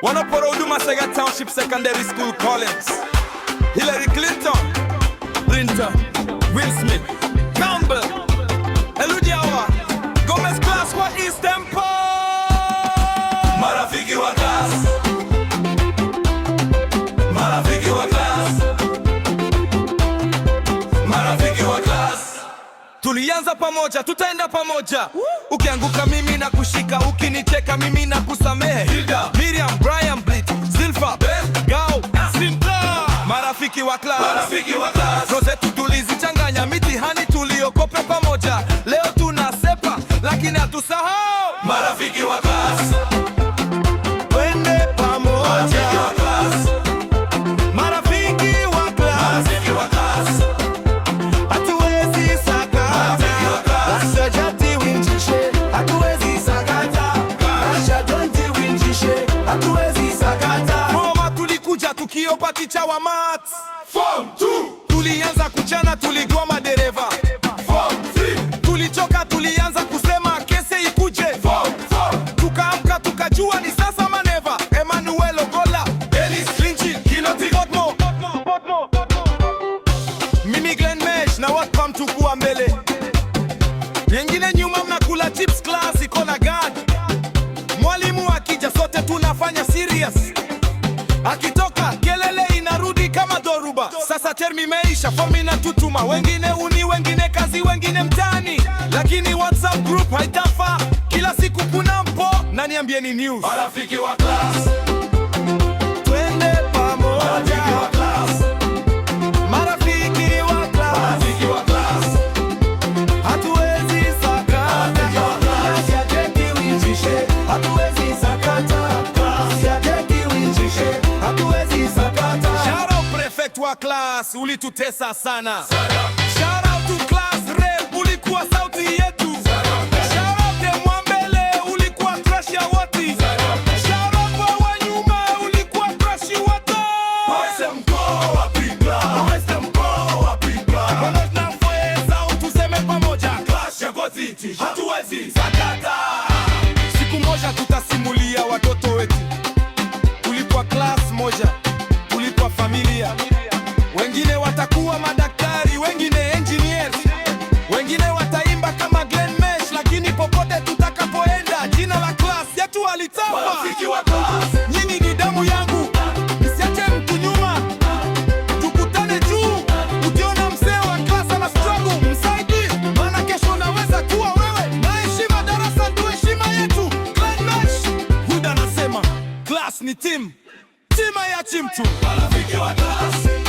Wanapora huduma Sega Township Secondary School Collins, Hillary Clinton, Brinton, Will Smith, Campbell, Eludiawa, Gomez Class wa East Temple. Marafiki wa class, marafiki wa class, marafiki wa class. Tulianza pamoja, tutaenda pamoja. Ukianguka mimi na kushika, ukinicheka mimi na kusamehe. Hilda, Miriam, Brian, Blit, Zilfa, Ben, Gao, Sinta. Marafiki wa class, marafiki wa class. rozetu tulizichanganya, mitihani tuliokope pamoja. Leo tunasepa, lakini hatusahau. Marafiki wa class, Twende pamoja. marafiki wa class, Marafiki wa class, marafiki wa class, hatuwezi sakata. marafiki wa class. Asha jati winjishe, hatuwezi sakata. Asha jati winjishe, hatuwezi sakata. Roma tulikuja tukiopa ticha wa maths. Form 2, Tulianza kuchana, tuligoma dereva. Form 3, Tulichoka, tulianza kusema kese ikuje. Form 4, Tukaamka tukajua ni sasa maneva. Emmanuel Ogola, Dennis Lynchi, Kinoti, Potmo. Mimi Glenn Mesh na watu mtukua mbele. Wengine nyuma mnakula chips, class iko na guard. Mwalimu akija sote tunafanya serious. Akitoka kelele inarudi kama dhoruba. Sasa term imeisha, form inatutuma. Wengine uni, wengine kazi, wengine mtani. Lakini WhatsApp group haitafaa. Kila siku kuna mpo na niambieni news. marafiki wa class, Twende pamoja. marafiki wa class, Marafiki wa class, marafiki wa class, hatuwezi sakata. Asha jeti winjishe, hatuwezi sakata. Asha jeti winjishe, hatuwezi sakata. Shout out prefect wa class, ulitutesa sana. Shout out to class rep, ulikuwa sauti yetu. Shout out de Mwambele, ulikuwa crush ya woti. Shout out kwa wanyuma, ulikuwa crush ya watu. Wese mkoa wa Pigla, wese mkoa wa Pigla. Pamoja mfweza, tuseme pamoja. Clash ya goziti, hatuwezi sakata. Siku moja tutasimulia watoto wetu. Tulikuwa class moja, tulikuwa familia. Wengine watakuwa madaktari, wengine engineers. Wengine wataimba kama Glenn Mesh, lakini popote tutakapoenda jina la class yetu alitamba. Marafiki wa class, Nyinyi ni damu yangu, nisiache mtu nyuma. Tukutane juu, ukiona mzee wa class ana struggle, msaidie. Maana kesho unaweza kuwa wewe. Na heshima darasa ndio heshima yetu. Glenn Mesh, Huda anasema class ni team, tima ya chimtu. marafiki wa class.